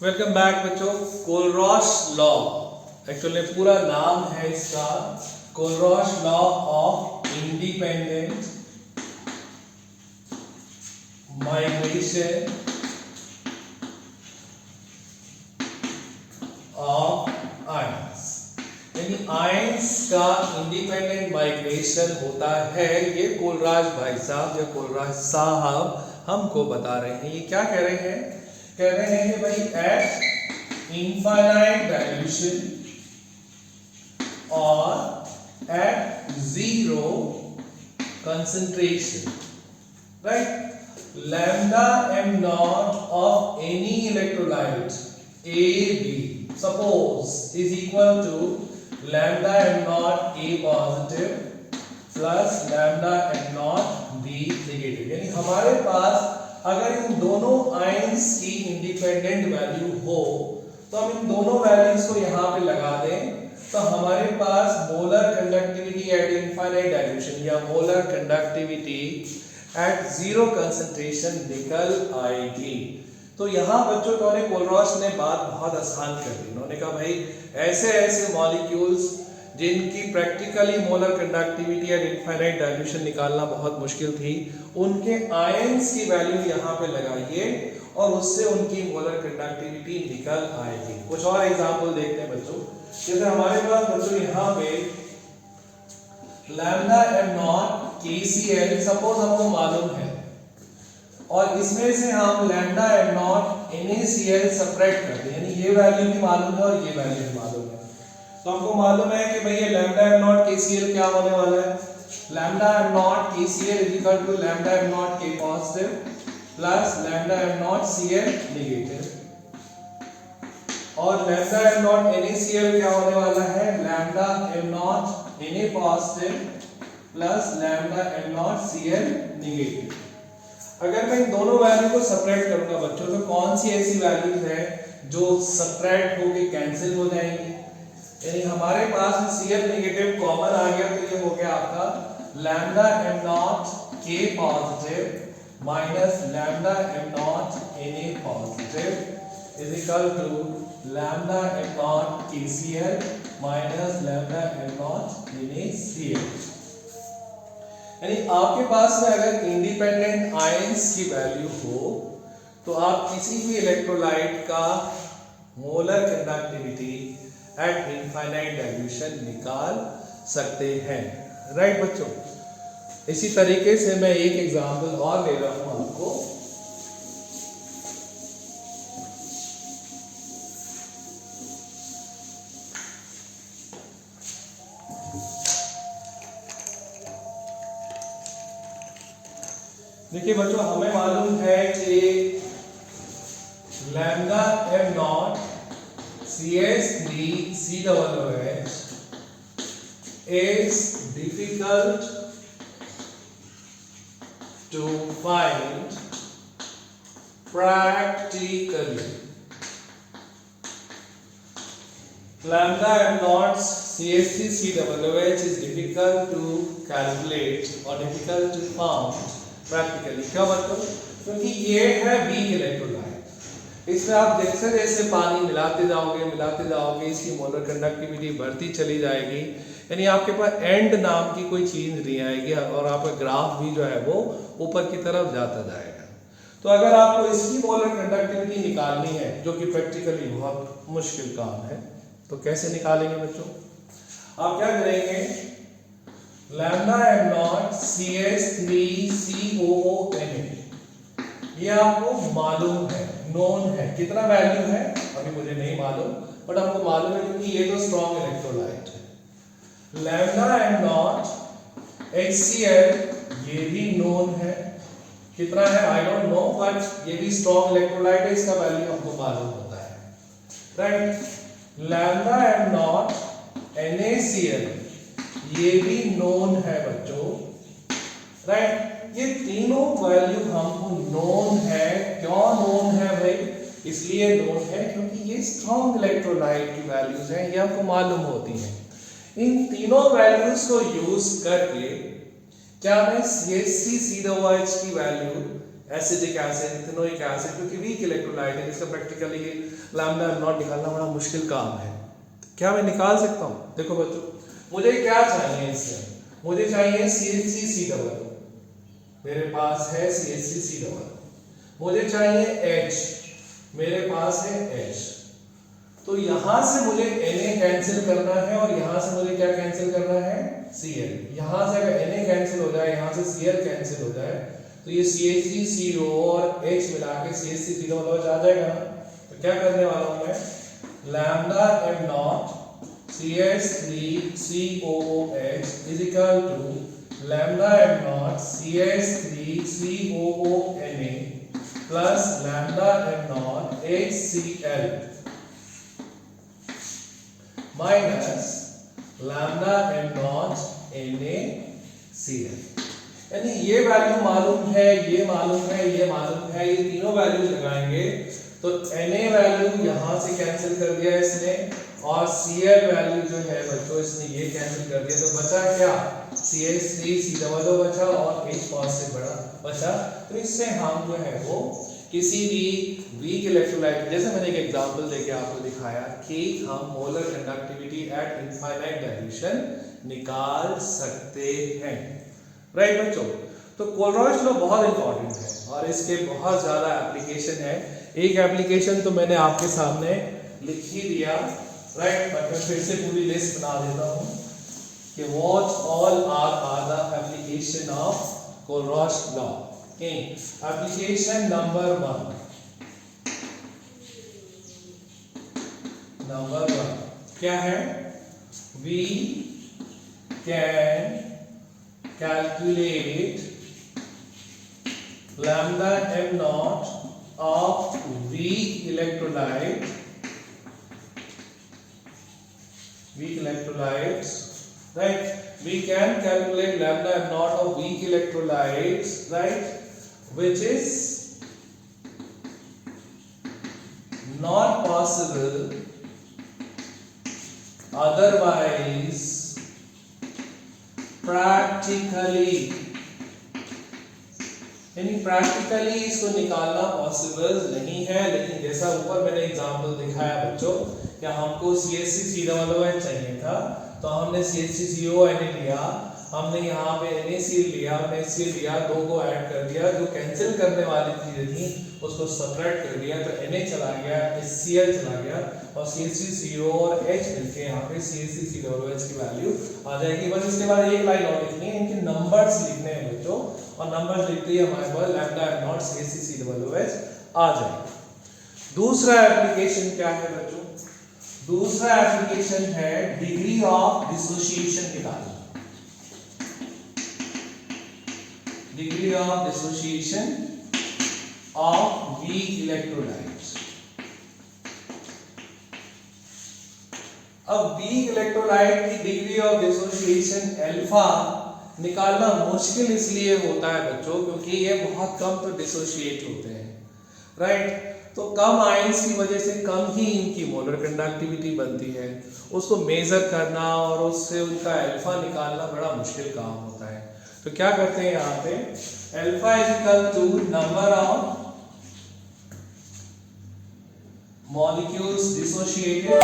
Welcome back बच्चों। Kohlrausch law actually पूरा नाम है इसका Kohlrausch law of independent migration of ions, यानी आयंस का इंडिपेंडेंट माइग्रेशन होता है। ये कोलराज भाई साहब या कोलराज साहब हमको बता रहे हैं। ये क्या कह रहे हैं? कह रहे हैं कि भाई एट इनफाइनाइट डाइल्यूशन और at zero concentration, right, lambda m naught of any electrolyte A B suppose is equal to lambda m naught A positive plus lambda m naught B negative। यानी हमारे पास अगर इन दोनों आयंस की independent value हो तो हम इन दोनों वैल्यूज को यहाँ पे लगा दें तो हमारे पास molar conductivity at infinite dilution या molar conductivity at zero concentration निकल आएगी। तो यहाँ बच्चों को कोलरॉश ने बात बहुत आसान कर दी। उन्होंने कहा भाई ऐसे ऐसे मॉलिक्यूल्स जिनकी practically molar conductivity at infinite dilution निकालना बहुत मुश्किल थी, उनके आयंस की वैल्यू यहाँ पे लगाइए और उससे उनकी मोलर कंडक्टिविटी निकल आएगी। कुछ और एग्जांपल देखते हैं बच्चों। जैसे हमारे पास बच्चों यहाँ पे lambda m naught KCl suppose हमको मालूम है और इसमें से हम lambda m naught NaCl separate करते हैं, यानी ये वैल्यू भी मालूम है और ये वैल्यू भी मालूम है। तो हमको मालूम है कि भाई ये लैम्डा एम नॉट KCl क्या होने वाला है? Lambda m naught KCl is equal to lambda m naught K positive plus lambda m naught Cl negative, और लैम्डा एम नॉट NaCl क्या होने वाला है? Lambda m naught Na positive plus lambda m naught Cl negative. अगर मैं इन दोनों value को separate करूंगा बच्चों तो कौन सी ऐसी वैल्यूज है जो सेपरेट होके कैंसिल हो जाएंगी? यानी हमारे पास Cl नेगेटिव कॉमन आ गया तो ये हो गया आपका lambda m naught K positive minus lambda m naught Na positive is equal to lambda m naught KCl minus lambda m naught NaCl। यानी आपके पास में अगर इंडिपेंडेंट आयंस की वैल्यू हो तो आप किसी भी इलेक्ट्रोलाइट का molar conductivity at infinite dilution निकाल सकते हैं, राइट बच्चों। इसी तरीके से मैं एक एग्जांपल और ले रहा हूं आपको। देखिए बच्चों, हमें मालूम है कि lambda m naught CH3COOH is difficult to find practically. Lambda m naught CH3COOH is difficult to calculate or difficult to found practically। क्या मतलब? क्योंकि ये है वीक इलेक्ट्रोलाइट, इसमें आप जैसे जैसे पानी मिलाते जाओगे इसकी मोलर कंडक्टिविटी बढ़ती चली जाएगी, यानी आपके पास एंड नाम की कोई चीज नहीं आएगी और आपका ग्राफ भी जो है वो ऊपर की तरफ जाता जाएगा। तो अगर आपको इसकी मोलर कंडक्टिविटी निकालनी है जो कि प्रैक्टिकली बहुत मुश्किल काम है, तो कैसे निकालेंगे बच्चों? आप क्या करेंगे? लैम्डा एम नॉट CH3COOH ये आपको मालूम है, नोन है। कितना वैल्यू है अभी मुझे नहीं मालूम, बट आपको मालूम है क्योंकि ये तो स्ट्रॉन्ग इलेक्ट्रोलाइट है। लैम्डा एम नॉट HCl ये भी नोन है। कितना है आई डोंट नो, बट ये भी स्ट्रॉन्ग इलेक्ट्रोलाइट है, इसका वैल्यू हमको मालूम होता है, right. Lambda m naught NaCl ये भी नोन है बच्चों, राइट। ये तीनों वैल्यू हमको नोन है। क्यों नोन है भाई? इसलिए नोन है क्योंकि ये स्ट्रॉन्ग इलेक्ट्रोलाइट की वैल्यूज हैं, ये आपको मालूम होती हैं। इन तीनों वैल्यूज को यूज करके क्या मैं CH3COOH की value acidic acid, ethanoic acid, क्योंकि वीक इलेक्ट्रोलाइट है, जिसका प्रैक्टिकली लैम्डा एम नॉट निकालना बड़ा मुश्किल काम है। क्या मैं निकाल सकता हूँ? देखो बच्चों, मुझे क्या चाहिए इससे, मुझे चाहिए CH3COO, मेरे पास है CH3COO, मुझे चाहिए H, मेरे पास है H। तो यहां से मुझे Na कैंसिल करना है और यहां से मुझे क्या कैंसिल करना है? Cl। यहां से अगर Na कैंसिल हो जाए, यहां से Cl कैंसिल हो जाए, तो ये CH3CO और H मिला के CH3COO आ जाएगा ना। तो क्या करने वाला हूं मैं, lambda m naught CH3COOH is equal to lambda m naught CH3COONA plus lambda m naught HCl minus lambda m naught NaCl। यानी ये वैल्यू मालूम है, ये मालूम है, ये मालूम है, ये तीनों वैल्यू लगाएंगे तो Na वैल्यू यहां से कैंसिल कर दिया इसने, और Cl वैल्यू जो है बच्चों इसने ये कैंसिल कर दिया, तो बचा क्या? CH3COO बचा और H पॉजिटिव बचा। तो इससे हम जो है वो किसी भी वीक इलेक्ट्रोलाइट, जैसे मैंने एक एग्जांपल देके आपको दिखाया कि हम molar conductivity at infinite dilution निकाल सकते हैं, राइट बच्चों। तो कोलरॉयड लॉ बहुत इंपॉर्टेंट है और इसके बहुत ज्यादा एप्लीकेशन है। एक एप्लीकेशन तो मैंने आपके सामने लिख ही दिया, राइट, बट मैं फिर से पूरी लिस्ट बना देता हूं कि what all are the application of Kohlrausch law. Application number 1 क्या है? We can calculate lambda m naught of weak electrolytes, right? We can calculate lambda m naught of weak electrolytes, right, which is not possible otherwise practically, यानी practically इसको निकालना possible नहीं है। लेकिन जैसा ऊपर मैंने एग्जांपल दिखाया बच्चों कि हमको CH3COOH चाहिए था, तो हमने CH3COOH लिया, हमने यहाँ पे NaCl लिया, हमने HCl लिया, दो को ऐड कर दिया, जो कैंसिल करने वाली चीजें थी उसको सबट्रैक्ट कर दिया, तो Na चला गया, HCl चला गया और CH3CO और H मिलके यहाँ पे CH3COOH की वैल्यू आ जाएगी। बस इसके बाद एक लाइन और लिखनी है, इनके नंबर्स लिखने हैं बच्चों, और नंबर्स लिखते ही हमारे पास लैम्डा एम नॉट CH3COOH आ जाएगा। दूसरा एप्लीकेशन क्या है बच्चों? दूसरा एप्लीकेशन है डिग्री ऑफ डिसोसिएशन निकालना। Degree of dissociation of weak electrolytes। अब weak electrolyte की डिग्री ऑफ डिसोसिएशन अल्फा निकालना मुश्किल इसलिए होता है बच्चों क्योंकि ये बहुत कम तो डिसोसिएट होते हैं, राइट। तो कम आयंस की वजह से कम ही इनकी मोलर कंडक्टिविटी बनती है, उसको मेजर करना और उससे उनका अल्फा निकालना बड़ा मुश्किल काम होता है। तो क्या करते हैं यहाँ पे, alpha is equal to number of molecules dissociated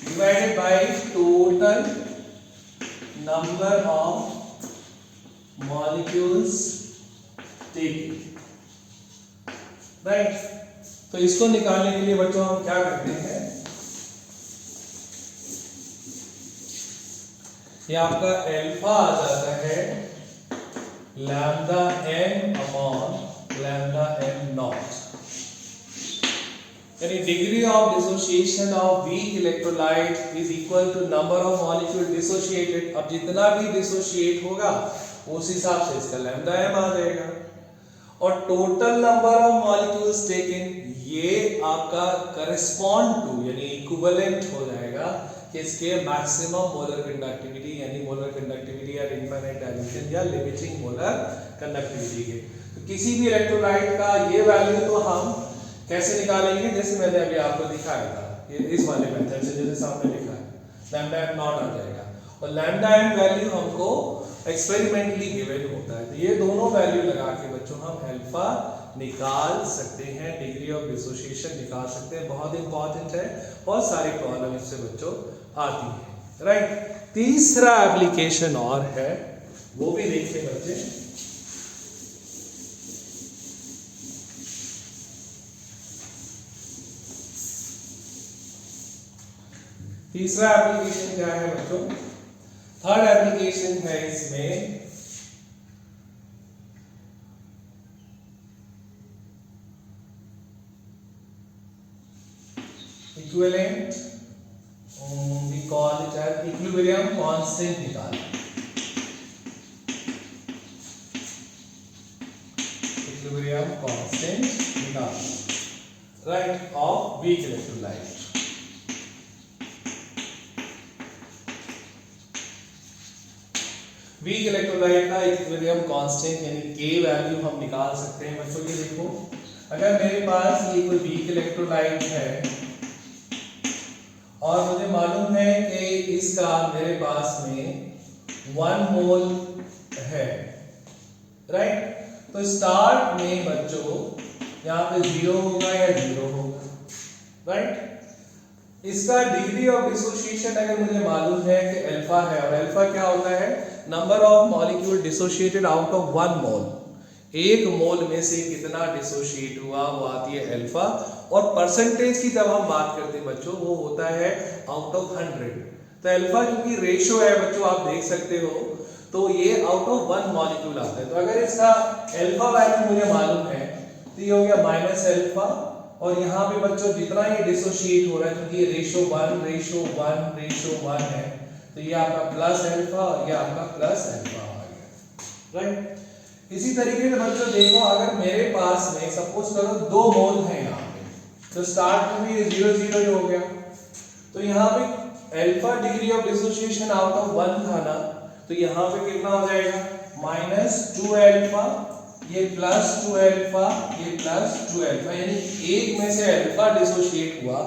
divided by total number of molecules taken, right. तो इसको निकालने के लिए बच्चों हम क्या करते हैं, ये आपका अल्फा आ जाता है lambda m upon lambda m naught, यानी degree of dissociation of weak electrolyte is equal to number of molecule dissociated. अब जितना भी डिसोसिएट होगा उस हिसाब से इसका लैम्डा m आ जाएगा, और total number of molecules taken ये आपका करस्पॉन्ड टू यानी इक्विवेलेंट हो जाएगा कि इसके मैक्सिमम मोलर कंडक्टिविटी यानी मोलर कंडक्टिविटी या इनफाइनाइट डाइल्यूशन या लिमिटिंग मोलर कंडक्टिविटी के। तो किसी भी इलेक्ट्रोलाइट का ये वैल्यू तो हम कैसे निकालेंगे, जैसे मैंने अभी आपको दिखाया था, ये इस वाले मेथड से जैसे सामने लिखा है लैम्डा एम नॉट आ जाएगा, और लैम्डा एम वैल्यू हमको एक्सपेरिमेंटली गिवन होता है। तो ये दोनों वैल्यू लगा के बच्चों हम अल्फा निकाल सकते हैं, डिग्री ऑफ डिसोसिएशन निकाल सकते हैं। बहुत इंपॉर्टेंट है, बहुत सारी प्रॉब्लम इससे बच्चों आती है, राइट। तीसरा एप्लीकेशन और है, वो भी देखिए बच्चे। तीसरा एप्लीकेशन क्या है बच्चों? थर्ड एप्लीकेशन है इसमें equivalent, we call it as equilibrium constant निकाल, equilibrium constant निकाल, right, of weak electrolyte। Week electrolyte का इक्विलिब्रियम कांस्टेंट यानी के वैल्यू हम निकाल सकते हैं बच्चों। ये देखो, अगर मेरे पास ये कोई वीक इलेक्ट्रोलाइट है और मुझे मालूम है कि इसका मेरे पास में 1 मोल है, राइट। तो स्टार्ट में बच्चों यहाँ पे 0 होगा या 0 होगा, राइट। इसका डिग्री ऑफ डिसोसिएशन अगर मुझे मालूम है कि अल्फा है, और अल्फा क्या होता है? Number of molecule dissociated out of 1 मोल। एक मोल में से कितना डिसोशिएट हुआ वो आती है अल्फा, और परसेंटेज की जब हम बात करते हैं बच्चों वो होता है आउट ऑफ 100। तो अल्फा क्योंकि रेशियो है बच्चों आप देख सकते हो, तो ये आउट ऑफ 1 मॉलिक्यूल आता है। तो अगर इसका अल्फा वैल्यू मुझे मालूम है तो ये हो गया माइनस अल्फा, और यहाँ पे बच्चों जितना ये डिसोशिएट हो रहा है क्योंकि ये रेशियो 1 है, तो ये आपका प्लस अल्फा और ये आपका प्लस अल्फा आ गया, राइट। इसी तरीके से बच्चों देखो, अगर मेरे पास में सपोज करो 2 मोल है यहाँ पे, तो स्टार्ट में भी ये 0 हो गया, तो यहाँ पे alpha degree of dissociation out of 1 था ना, तो यहाँ पे कितना हो जाएगा? -2 अल्फा, ये +2 अल्फा, ये +2 अल्फा, यानी एक में से अल्फा डिसोशिएट हुआ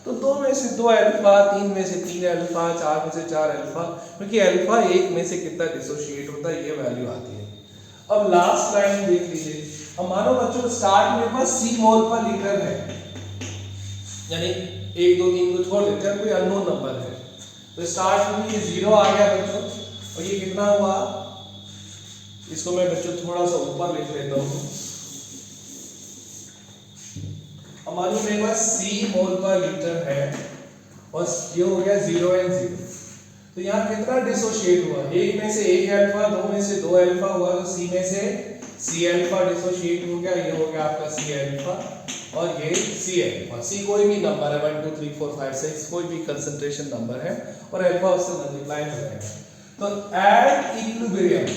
तो 2 में से 2 अल्फा, 3 में से 3 अल्फा, 4 में से 4 अल्फा, क्योंकि अल्फा एक में से कितना डिसोशिएट होता है ये वैल्यू आती है। अब लास्ट लाइन देख लीजिए, अब मानो बच्चों स्टार्ट में बस C मोल पर लीटर है, यानी 1 2 3 को छोड़ देते हैं, कोई अननोन नंबर है, तो स्टार्ट में ये 0 आ गया बच्चों, और ये कितना हुआ? इसको मैं बच्चों थोड़ा सा ऊपर लिख लेता हूँ। हमारे मेरे पास C मोल पर लीटर है और ये हो गया 0 और 0, तो यहाँ कितना डिसोशिएट हुआ? एक में से 1 अल्फा, 2 में से 2 अल्फा हुआ, तो C में से C अल्फा डिसोशिएट हो गया, ये हो गया आपका C अल्फा और ये C अल्फा। C कोई भी नंबर है, 1 2 3 4 5 6 कोई भी कंसंट्रेशन नंबर है, और अल्फा उससे मल्टीप्लाई हो जाएगा। तो एट इक्विलिब्रियम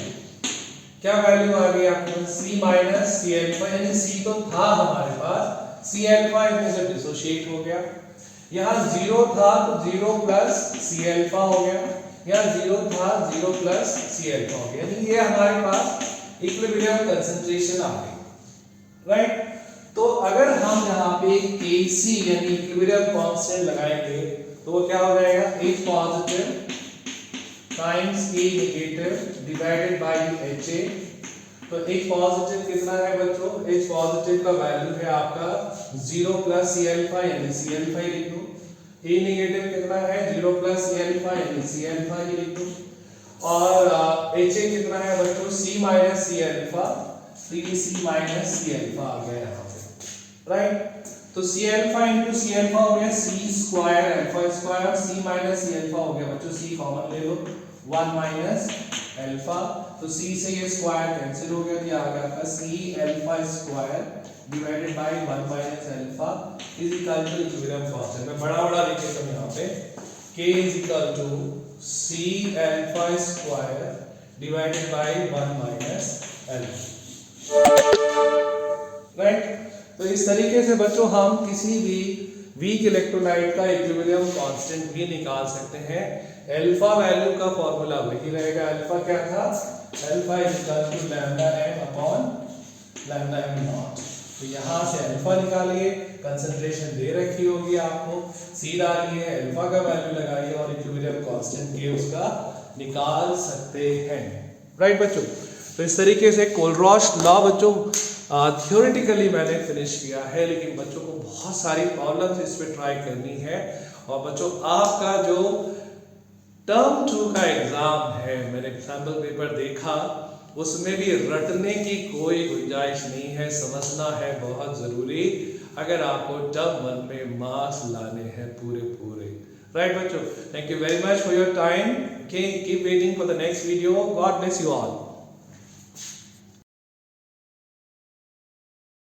क्या वैल्यू आ गई आपके पास? C माइनस C अल्फा, यानी C तो था हमारे पास, C अल्फा इसमें से डिसोशिएट हो गया, यहाँ 0 था तो 0 प्लस C अल्फा हो गया, यहाँ 0 था 0 प्लस C अल्फा हो गया, यानी ये हमारे पास इक्विलिब्रियम कंसंट्रेशन आ गई, राइट। तो अगर हम यहाँ पे Kc यानी इक्विलिब्रियम कांस्टेंट लगाएंगे तो वो क्या हो जाएगा? H positive times A negative divided by HA। तो H पॉजिटिव कितना है बच्चों? H पॉजिटिव का वैल्यू है आपका 0 प्लस C अल्फा, यानी C अल्फा ही लिख दो। A नेगेटिव कितना है? 0 प्लस C अल्फा, यानी C अल्फा ही लिख दो। और HA कितना है बच्चों? C minus C alpha, 3C minus C alpha आ गया यहाँ पे, राइट। तो C alpha into C alpha हो गया C स्क्वायर अल्फा स्क्वायर, और C माइनस C अल्फा हो गया बच्चों, C कॉमन ले लो, 1 माइनस अल्फा, तो C से ये स्क्वायर कैंसिल हो गया, तो ये आ गया आपका C alpha square divided by 1 minus alpha is equal to equilibrium constant. मैं बड़ा लिख देता हूं यहाँ पे, K is equal to C alpha square divided by 1 minus alpha, right. तो इस तरीके से बच्चों हम किसी भी वीक इलेक्ट्रोलाइट का इक्विलिब्रियम कांस्टेंट भी निकाल सकते हैं। अल्फा वैल्यू का फॉर्मूला वही रहेगा, अल्फा क्या था? Alpha is equal to lambda m upon lambda m naught. तो यहाँ से अल्फा निकालिए, कंसंट्रेशन दे रखी होगी आपको, सी डालिए, अल्फा का वैल्यू लगाइए और इक्विलिब्रियम कांस्टेंट के उसका निकाल सकते हैं। राइट बच्चों, तो इस तरीके से कोलरॉश लॉ बच्चों थ्योरेटिकली मैंने फिनिश किया है, लेकिन बच्चों को बहुत सारी प्रॉब्लम्स इस पे ट्राई करनी है। और बच्चों आपका जो टर्म 2 का एग्जाम है, मैंने सैम्पल पेपर देखा, उसमें भी रटने की कोई गुंजाइश नहीं है, समझना है बहुत जरूरी अगर आपको टर्म 1 में मार्क्स लाने हैं पूरे पूरे। राइट बच्चों, thank you very much for your time. Keep waiting for the next video. God bless you all.